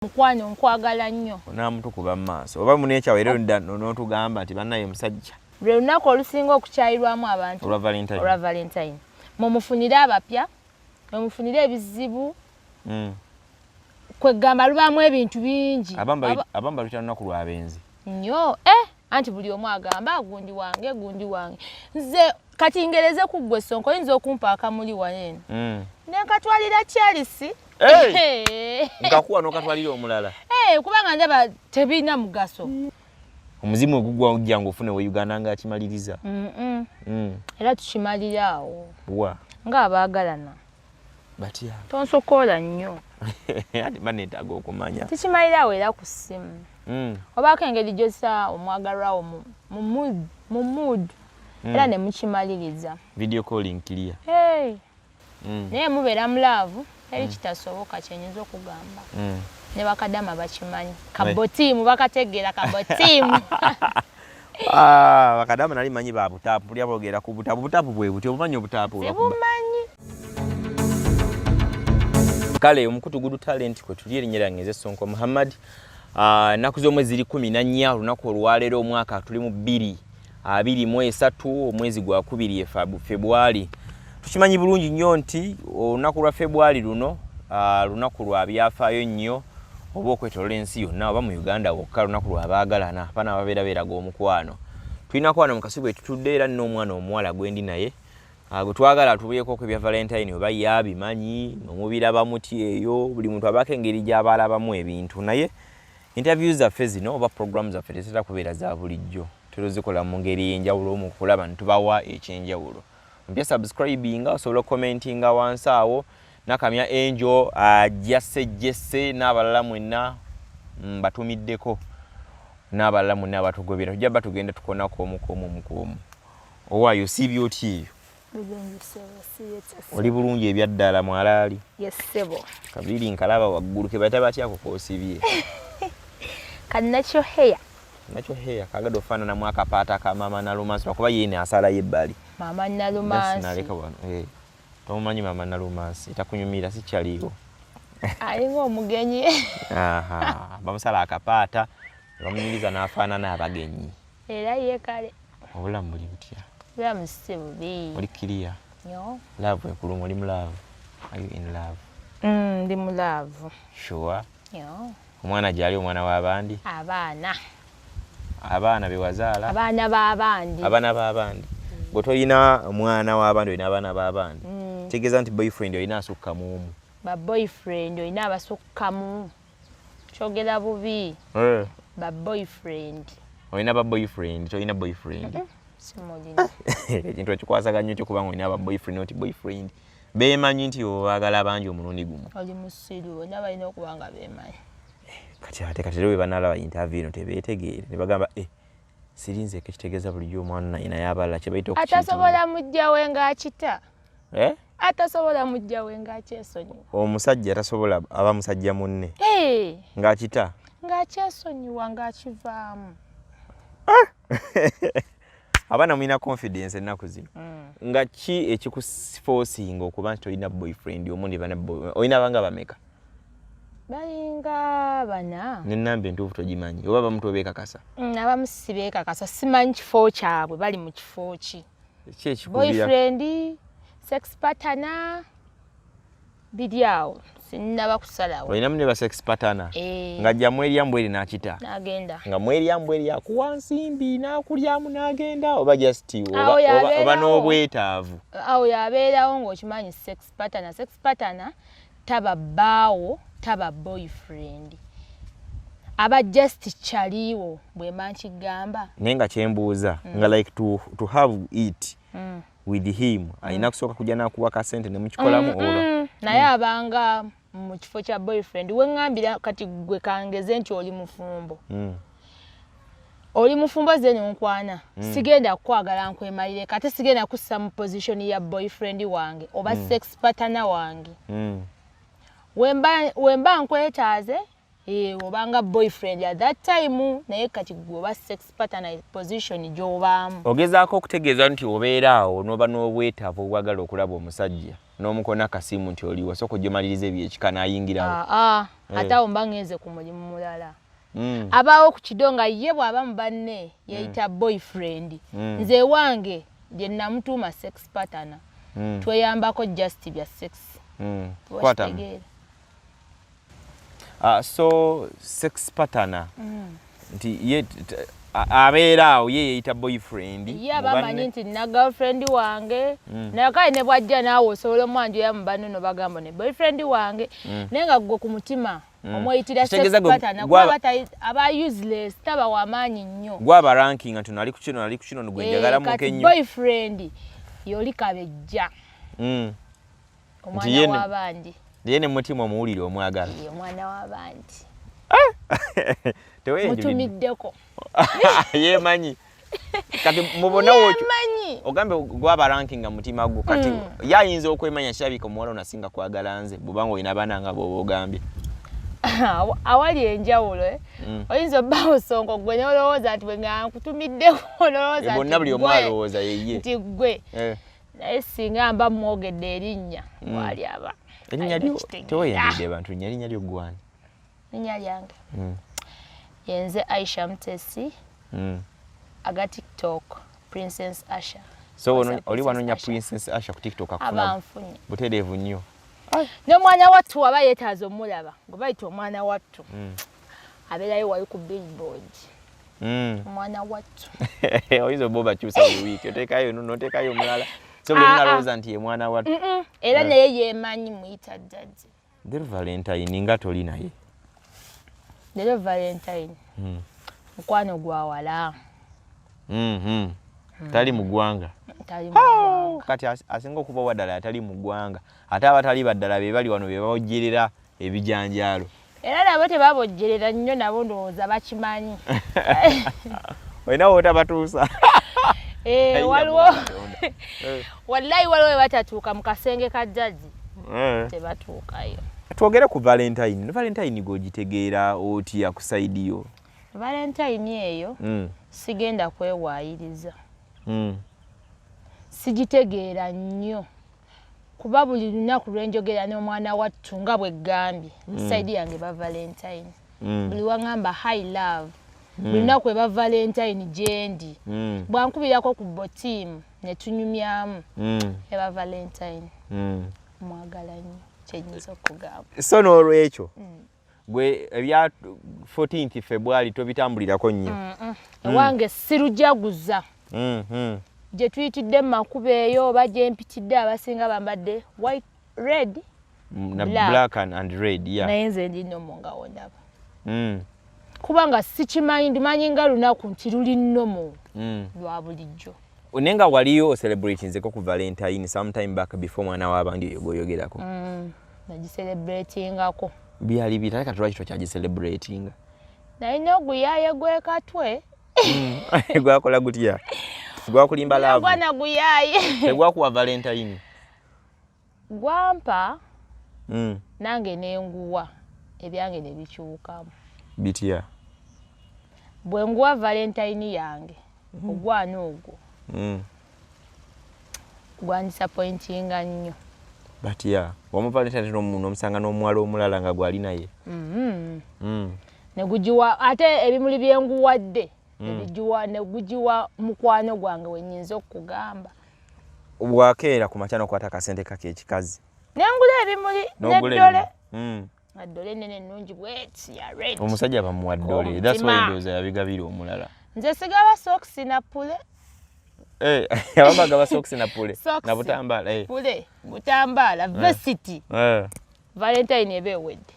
Mukwano nkwagala nnyo. Onamuntu kuba maaso. Oba munecha wero n'otugamba nti bannaye musajja. Lwe lunaku olusinga okukyayirwamu abantu. Olwa Valentine. Mumufunire abapya, mumufunire ebizibu. Kwegamba lubamu ebintu bingi. Abamba lutano ku lwabenzi. Nnyo, anti buli omu agamba gundi wange. Nze kati ngereze ku ggwe Sonko yinza okumpa akamuli wanene. Nenkatwalira Chelsea. Nkakuwa n'okatwalira omulala. Kubanga ndaba tebina mugaso. Omuzimu ogugwa ogya ngofune we Uganda nga akimaliriza. Era tukimalira awo. Wa. Nga abaagalana. Batya. Tonsokola nnyo. Ati banetaga okumanya. Tukimalira awo era ku ssimu. Obaako engeri gy'ossa omwagalwa mu mood. Era ne mukimaliriza. Video calling clear. Naye mubeera mu laavu. Eri kitasoboka kyenyinza okugamba. Ne bakadama bakimanyi. Kabotiimu bakategeera kabotiimu. Bakadama nali manyi ba butapu. Puli abogera ku butapu. Butapu bwe buti obumanyi obutapu. Sibumanyi. Kale omukutu gudu talent kwe tuli erinnyera ngeze Sonko Muhammad. Naku z'omwezi 14 olunaku olwaleero omwaka tuli mu 2023 omwezi gwa 2 February. Tukimanyi bulungi nnyo nti olunaku lwa February luno lunaku lwa byafaayo nnyo oba okwetolola ensi yonna oba mu Uganda wokka lunaku lwa baagalana apana ababeerabeeraga omukwano. Tulina kwana mu kasi bwe tutudde era n'omwana omuwala gwendi naye gwe twagala tubeeko ku bya Valentine oba yabimanyi mumubiraba muti eyo buli muntu abako engeri gy'abaalabamu ebintu naye interviews zaffe zino oba programs zaffe tezitera kubeera za bulijjo tulozikola mu ngeri y'enjawulo mu kulaba ntubawa ekyenjawulo. Mpya subscribing osobola commentinga wansi awo nakamya Angel jesse n'abalala mwenna mbatumiddeko n'abalala mwenna abatugobera tujja batugenda tukonako omukomu owaayo siibye otyeyo oli bulungi ebyaddala mwalaali yesebo kabiri nkalaba waggulu ke bayita batyako koosibye kannacho heya kagado ofaanana mu akapaata ka mama Nalumansi lwakuba yeene asalayo ebbali. Mama Nalumansi. Naleka wano. Tomumanyi mama Nalumansi takunyumira sikyaliwo. Alinga omugenyi. Bamusala akapaata bamunyiriza n'afaanana abagenyi. Era ye kale. Obulamu buli butya? Bulamu si bubi. Oli clear? Yo. Love ekuluma oli mu love? Are you in love? Ndi mu love. Sure? Yo. Omwana gyali omwana w'abandi? Abaana bewazaala? Abaana b'abandi. Bwe toyina omwana w'abandi olina abaana b'abandi. Kitegeeza nti boyfriend olina asukka mu omu. Ba boyfriend olina abasukkamu. Kyogera bubi. Ba boyfriend. Olina ba boyfriend, toyina boyfriend. Simulina. Ekintu ekikwasaganya nnyo ky'okuba ng'olina ba boyfriend noti boyfriend. Beemanyi nti obaagala bangi omulundi gumu. Oli musiru, bonna balina okuba nga beemanyi. Kati rero we banalaba interview no tebeetegeere ne bagamba sirinze kitegeeza bulijjo omwana naye abalala kye bayita okukiita. Atasobola mujjawe ng'akita. Atasobola mujjawe ng'akyesonyiwa. Omusajja tasobola aba musajja munne. Ng'akita. Ng'akyesonyiwa ng'akivaamu. Abaana mulina confidence ennaku zino. Nga ki ekikuforcinga okuba nti olina boyfriend omundi olina banga bameka? Balinga bana. N'ennamba entuufu togimanyi oba bamu tobeekakasa? Abamu si beekakasa simanyi kifo kyabwe bali mu kifo ki. Boyfriend, sex partner, biri awo sinnaba kusalawo. Olina munne ba sex partner? Ng'ajja mweryambu eri n'akita? N'agenda. Nga mweryambu eri akuwa nsimbi n'akulyamu n'agenda oba just oba n'obwetaavu? Awo yabeerawo ng'okimanyi sex partner. Sex partner taba bbaawo taba boyfriend. Aba just chaliwo bwe mankigamba. Nenga kyembuuza nga like to have it with him. Alina kusooka kujja n'akuwa ka sente ne mukikolamu oba? Naye abanga mu kifo kya boyfriend we ngambira kati gwe kangeze nti oli mufumbo. Oli mufumbo ze nkwana. Sigenda kwagala nkwemalire kati sigenda kussa mu position ya boyfriend wange oba sex partner wange. Wemba nkwetaaze obanga boyfriend at that time naye kati gwoba sex partner position gy'obaamu. Ogezaako okutegeeza nti obeera awo n'oba n'obwetaavu obwagala okulaba omusajja n'omukona akasimu nti oliwo soko gyomaliriza ebyekika n'ayingirawo. Ate awo mba ngeze ku mulimu mulala. Abaawo ku kidonga ye bw'aba mu banne yeyita boyfriend. Nze wange gye namutuuma sex partner. Tweyambako just bya sex. So sex partner. Nti ye abeera awo ye yeyita boyfriend. Ye abamanyi nti na girlfriend wange. Nakale ne bwajja naawe osobola omwanjo ya mu banne no bagamba ne boyfriend wange. Naye nga gwe ku mutima omweyitira sex partner kuba aba useless taba w'amaanyi nnyo. Gwaba ranking nga tunali ku kino nugwe njagala muke nnyo. Boyfriend yoli kabejja. Omwana w'abandi. Ndiye ne mutima omuwulire omwagala. Ye mwana w'abandi. Mutumiddeko. Yemanyi. Kati mubona wocho. Ogambe gwaba ranking nga mutima gwo. Kati yayinza okwemanya shabika omuwala onasinga kwagala nze bubango ina bana nga bobo ogambye. Awali enjawulo oyinza obbawo sonko gwe nolowooza nti nga nkutumiddeko nolowooza bonna buli omu alowooza yeye nti gwe naye singa mba mwogedde erinnya wali aba erinnya lyo tewoyendedde abantu erinnya lyo gwani erinnya lyange yenze Aisha Mtesi aga TikTok Princess Asha. So oli wanonya Princess Asha ku TikTok akufuna abanfunye butereevu nnyo. N'omwana wattu aba yeetaaza omulaba ngo bayita omwana wattu abeerayo wali ku billboard. Omwana wattu oyinza oba bakyusa buli wiiki oteekayo noteekayo omulala so buli nalowooza nti ye mwana wattu era naye yeemanyi muyita jjajja. Leero Valentine nga toli naye. Leero Valentine mukwano gwa wala. Tali mu ggwanga. Kati asinga okuba waddala atali mu ggwanga ate abatali baddala be bali wano be babojjerera ebijanjaalo. Era nabo tebabojjerera nnyo nabo ndowooza bakimanyi. Olina wotabatuusa. Waliwo wallahi waliwo batatuuka mu kasenge ka jjajji tebatuukayo. Twogere ku Valentine. Valentine gogitegeera otya ku side yo? Valentine eyo sigenda kwewaayiriza. Sigitegeera nnyo kuba buli lunaku lwenjogera n'omwana wattu nga bwe gambye side yange ba Valentine. Buli wangamba high love buli lunaku eba Valentine gyendi bwankubirako ku botimu ne tunyumyamu eba Valentine mwagala nnyo kyenyinza okugamba. So n'olwekyo gwe ebya 14th February tobitambulirako nnyo. Ewange sirujaguza. Gye tuyitidde mu makubo eyo oba gye mpitidde abasinga bambadde white red black and red. Naye nze ndi nnomo nga wondaba. Kubanga sikimanyi ndimanyi nga lunaku nti luli nnomo lwa bulijjo. Nenga waliyo celebratingzeko ku Valentine sometime back before mwana w'abandi oyo goyogerako. Nagicelebratingako. Byali bitaleka tulwaki twakyagicelebratinga. Nalina oguyaaye gwekatwe. Gwakola gutya? Gwakulimba laavu. Gwana guyaaye. Tegwakuwa Valentine. Gwampa nange nenguwa ebyange ne bikyukamu. Bitya? Bwe nguwa Valentine yange ogwana ogwo gwandisappointinga nnyo. Batya? Wamu Valentine n'omusanga n'omuwala omulala nga gwali naye. Ne gujiwa ate ebimuli byenguwadde ebijiwa ne gujiwa mukwano gwange wenyinza okugamba. Bwakeera ku makya n'okwata akasente kake ekikazi. Nengula ebimuli n'eddole. Addole nene ennungi bweti ya red. Omusajja bamuwa ddole. That's why ndoza yabigabira omulala. Nze sigaba socks na pule. Abagaba socks na pule. Na butambala. Pule, butambala, varsity. Valentine ebe wedde.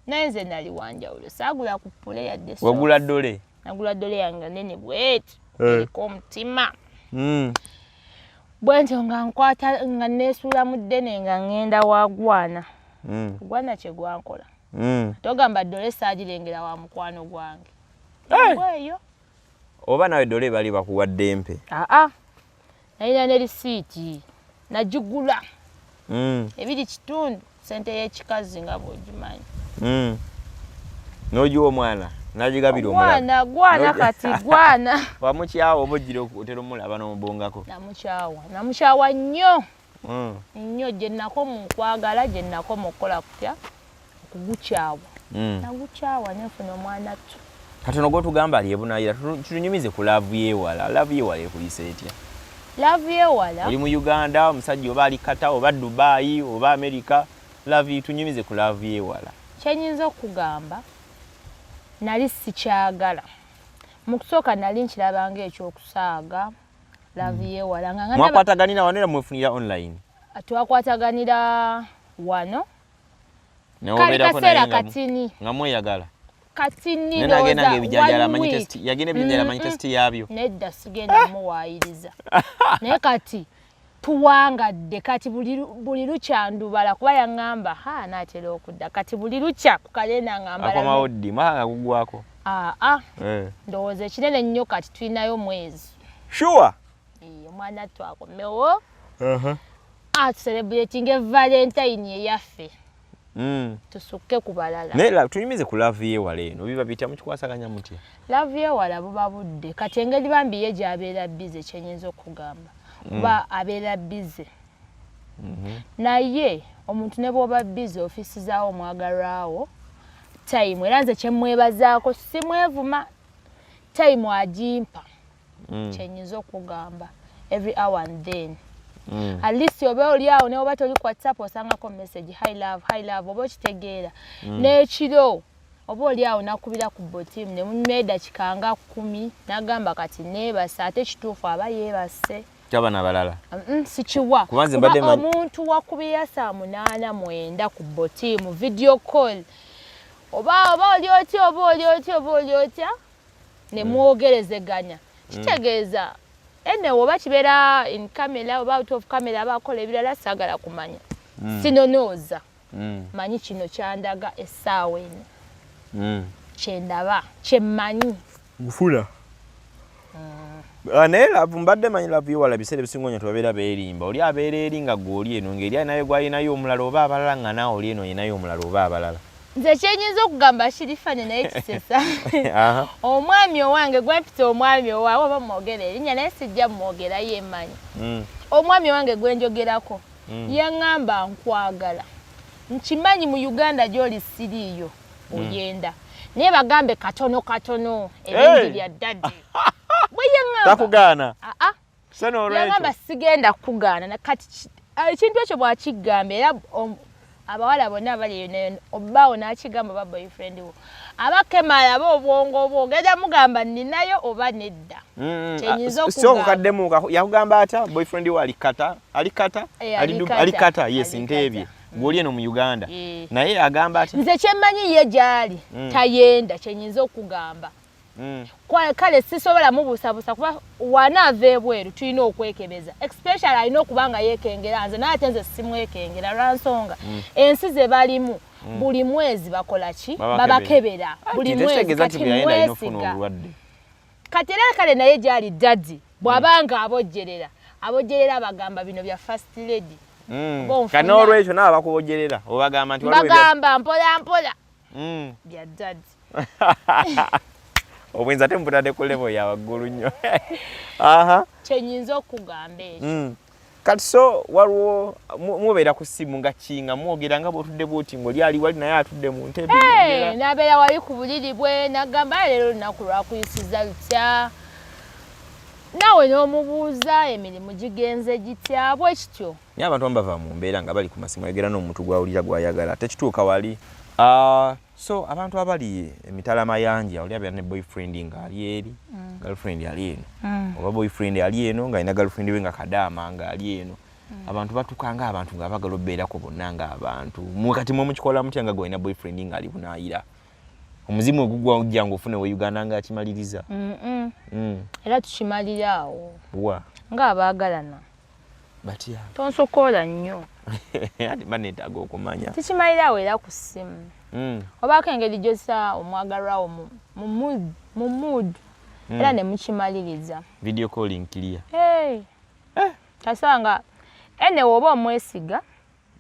Nenze nali wanjawulo. Sagula ku pule ya socks. Wagula ddole. Nagula ddole yange nene bweti. Eriko omutima. Bwentyo nga nkwata nga nesuula mu ddene nga ngenda wagwana. Gwana kye gwankola. Togamba ddole saagirengera wa mukwano gwange. Eyo. Oba nawe ddole bali bakuwadde mpe. Nalina ne risiiti. Najigula. Ebiri kitundu sente y'ekikazi nga bw'ogimanyi. N'ogiwa omwana n'agigabira omulala. Gwana kati gwana. Wamukyawa oba ogira otera omulaba n'omubongako. Namukyawa nnyo. nnyo gye nnako mu kwagala gye nnako mu kukola kutya okugukyawa nagukyawa nefuna omwana ttu katono gwotugamba ali ebunayira tunyumize ku laavu yeewala laavu yeewala ekuyisa etya laavu yeewala oli mu uganda omusajja oba ali kata oba dubayi oba amerika laavu tunyumize ku laavu yeewala kyenyinza okugamba nali sikyagala mu kusooka nali nkirabanga ekyokusaaga laavu yeewala nga mwakwataganira wano era mwefunira online twakwataganira wano kali kaseera katini nga mweyagala katini nagenda ng'ebijajala amanyi testi yagenda ebijajala amanyi testi yaabyo nedda sigenda muwaayiriza naye kati tuwangadde kati buli lukyandubala kuba yaŋŋamba naatera okudda kati buli lukya ku kalenda ngambala akomawoddi mwaka gugwako ndowooza ekinene nnyo kati tulinayo mwezi sure omwana twakomewo tucelebratinge Valentine eyaffe tusukke ku balala naye tunyumize ku laavu yeewala eno biba bita mukikwasaganya mutya laavu yeewala buba budde kati engeri bambi ye gy'abeera bize kyenyinza okugamba kuba abeera bize naye omuntu ne bw'oba bize ofisizaawo omwagalwawo time era nze kyemwebazaako simwevuma time agimpa kyenyinza okugamba every hour and then at least oba oli awo ne oba toli ku WhatsApp osangako message hi love oba okitegeera n'ekiro oba oli awo nakubira ku botimu ne munyuma eddakiika nga 10 n'agamba kati neebase ate kituufu aba yeebase kyabana balala sikiwa kuba omuntu wakubira saa 8-9 ku botimu video call oba oli otya ne mwogerezeganya kitegeeza ene oba kibeera in camera oba out of camera abakola ebirala saagala kumanya sinonooza manyi kino kyandaga essaawa eno kyendaba kyemmanyi gufula naye laavu mbadde manyi laavu yeewala biseera ebisinga nnyo tubabeera beerimba oli abeera eri nga gw'oli eno ng'eri naye gwalinayo omulala oba abalala nga naawe oli eno olinayo omulala oba abalala nze kyenyinza okugamba kirifane naye kisesa omwami owange gwempita omwami owawe oba mwogera erinnya naye sijja mwogera yemanyi omwami owange gwenjogerako yaŋŋamba nkwagala nkimanyi mu Uganda gy'oli siriiyo oyenda naye bagambe katono ebingi bya ddadde takugaana yaŋŋamba sigenda kugaana kati ekintu ekyo bw'akigamba era abawala bonna abali obbaawo n'akigamba ba boyfriend wo abakemala aba obwongo bwo ogenda mugamba ninayo oba nedda kyenyinza okukaddemu yakugamba ata boyfriend wo alikata yes nteebye gw'oli eno mu Uganda naye agamba ati nze kyemmanyi ye gy'ali tayenda kyenyinza okugamba kale sisobola mubuusabuusa kuba wanaava ebweru tulina okwekebeza especially alina okuba nga yeekengera nze naye ate nze simwekengera lwansonga ensi ze balimu buli mwezi bakola ki babakebera buli mwezi kati mwesiga kati era kale naye gy'ali daddi bw'abanga abojjerera bagamba bino bya first lady kati n'olwekyo naawe bakubojjerera obagamba nti bagamba mpola bya daddi obwenzi ate mputadde ku level ya waggulu nnyo kyenyinza okugamba ekyo kati so waliwo mubeera ku ssimu nga kinga mwogera nga bw'otudde bw'oti ng'oli ali wali naye atudde mu ntebe n'abeera wali ku buliri bwe n'agamba leero olunaku lwakuyisiza lutya naawe n'omubuuza emirimu gigenze gitya bwe kityo naye abantu bava mu mbeera nga bali ku masimu ayogera n'omuntu gw'awulira gw'ayagala tekituuka wali so abantu abali emitala mayanja oli abeera ne boyfriend nga ali eri girlfriend ali eno oba boyfriend ali eno nga alina girlfriend we nga Kadaama nga ali eno abantu batuuka nga abantu nga bagala obeerako bonna nga abantu kati mwe mukikola mutya nga gwalina boyfriend nga ali bunaayira omuzimu ogugwa ojja ng'ofune we Uganda nga akimaliriza era tukimalira awo wa ng'abaagalana batya tonsokoola nnyo ati baneetaaga okumanya tukimalira awo era ku ssimu obaako engeri gy'ossa omwagalwawo mu mood era ne mukimaliriza video calling clear kasanga ene woba omwesiga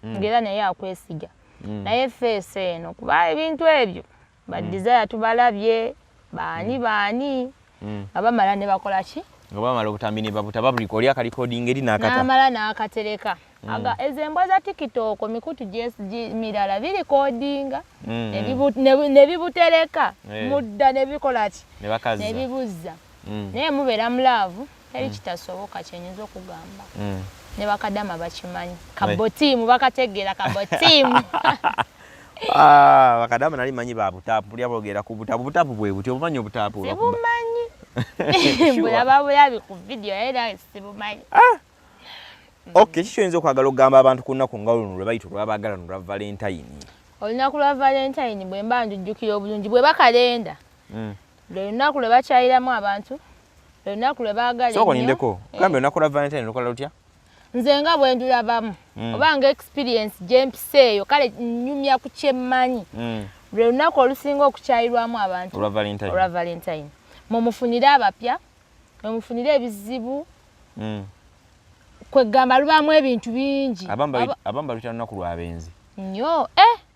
ng'era naye akwesiga naye feesi eno kuba ebintu ebyo badizaya tubalabye baani nga bamala ne bakola ki nga bamala okutambi ne babuta babulika oli akalikodinga eri n'akata n'amala n'akatereka aga ezembwa za TikTok mikutu mirala birikodinga ne bibutereka mudda ne bikolati ne bibuza naye mubeera mulavu eri kitasoboka kyenyinza okugamba ne bakadama bakimanyi kabotiimu bakategeera kabotiimu bakadama nali manyi ba butapu pulya boogera ku butapu bwe buti obumanyi obutapu sibumanyi bulaba bulabi ku video era sibumanyi okay kikyoyinza okwagala okugamba abantu ku nnaku nga luno lwe bayita olw'abaagala lwa Valentine olunaku lwa Valentine bwe mba njujjukira obulungi bwe bakalenda lwe lunaku lwe bakyayiramu abantu lwe lunaku lwe baagala soko nindeko gambe olunaku lwa Valentine lukola lutya nze nga bwe ndulabamu oba nga experience gye mpiseeyo kale nnyumya ku kyemmanyi lwe lunaku olusinga okukyayirwamu abantu olwa Valentine mumufunire abapya mumufunire ebizibu kwegamba lubamu ebintu bingi abamba lutya lunaku lw'abenzi nnyo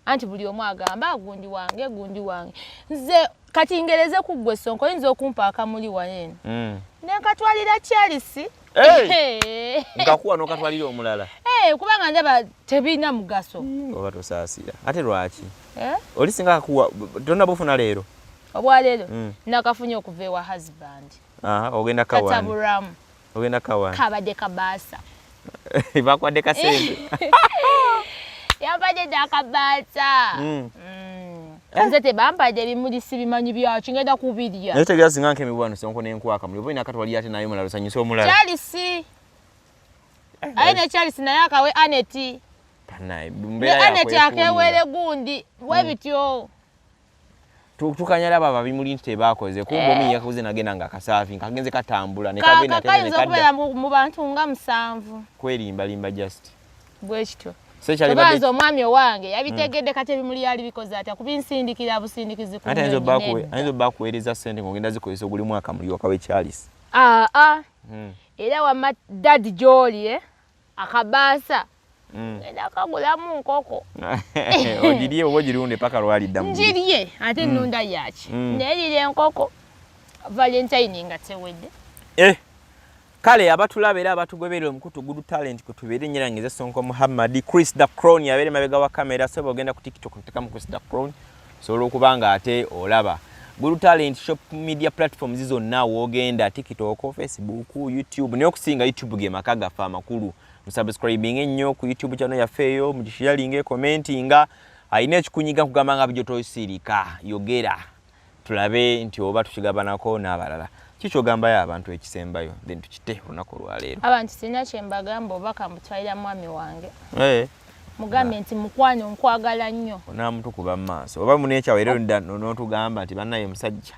anti buli omu agamba gundi wange nze kati ngereze ku ggwe Sonko oyinza okumpa akamuli waneeno nenkatwalira Chelsea nkakuwa n'okatwalira omulala kubanga ndaba tebirina mugaso oba tosaasira ate lwaki olisinga kakuwa tonna bufuna leero obwaleero nakafunye okuva ewa husband ogenda kataburamu ogenda kawani kabadde kabaasa bakwadde kasente yambadde dakabaasa nze tebampadde ebimulisi bimanyi byaki ngenda kubirya naye tegera singa nk'emiwano Sonko n'enkwaka muli oba olina akatwalira ate naye mulala osanyusa omulala Chelsea aye ne Chelsea naye akawe Aneti ne Aneti akewere gundi webityo tukanyala baba bimuli nti tebakoze kumba omi yakoze nagenda nga kasaafi nkagenze katambula ne kabena tene kadda mu bantu nga 7 kwerimba just bwekityo Tubanza omwami owange yabitegedde kate bimuli yali bikoze ati kubinsindikira busindikizi ku ate ayizo bakuweereza sente ngogenda zikozesa oguli mwaka muli wakawe Charles era wama dad Joli akabaasa ngenda kagulamu nkoko ogirie oba ogirunde paka lwalidda mu njirie ate nnunda yaki nerire enkoko Valentine nga tewedde kale abatulaba era abatugoberera omukutu Good Talent kwe tubeere Nyirangeze Sonko Muhammad Chris the Crown yabeere mabega wa kamera sobo ogenda ku TikTok otekamu Chris the Crown solo okubanga ate olaba Good Talent shop media platforms zonna wogenda TikTok, Facebook, YouTube ne okusinga YouTube ge makaga fa makulu musubscribing ennyo ku YouTube channel yafeeyo mugisharinge commentinga ayina ekikunyiga kugamba nga byo toyisirika yogera tulabe nti oba tukigabanako n'abalala kikyogamba ya abantu ekisembayo then tukite olunaku lwaleero abantu sina kyembagamba obaka mutwalira mwami wange mugambe nti mukwano nkwagala nnyo onamuntu kuba maaso oba munekyaweero n'otugamba nti bannaye musajja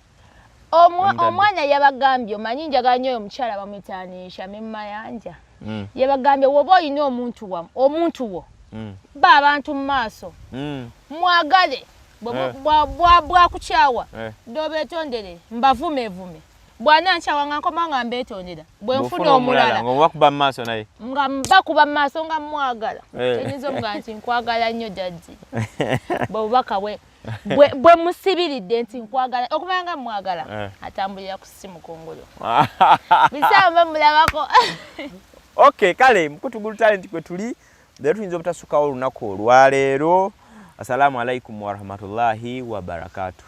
omwana yabagambye omanyi njagala nnyo omukyala bamwetaanisha memmayanja yabagambye woba olina omuntu wo ba abantu mu maaso mwagale bwakukyawa dobeetondere mbavumevume bwana nkyawa nga nkoma nga mbeetondera bwe nfuna omulala ngaobakuba mu maaso naye nga bakuba mu maaso nga mwagala tenyinza omuga nti nkwagala nnyo daddi bwebubaka bwe musibiridde nti nkwagala okumanya nga mwagala atambulira ku ssimu kongolo bisamba mulabako okay kale mukutu Good Talent kwe tuli leero tuyinza obutasukawo olunaku olwaleero assalamu alaikum warahmatullahi wabarakatuh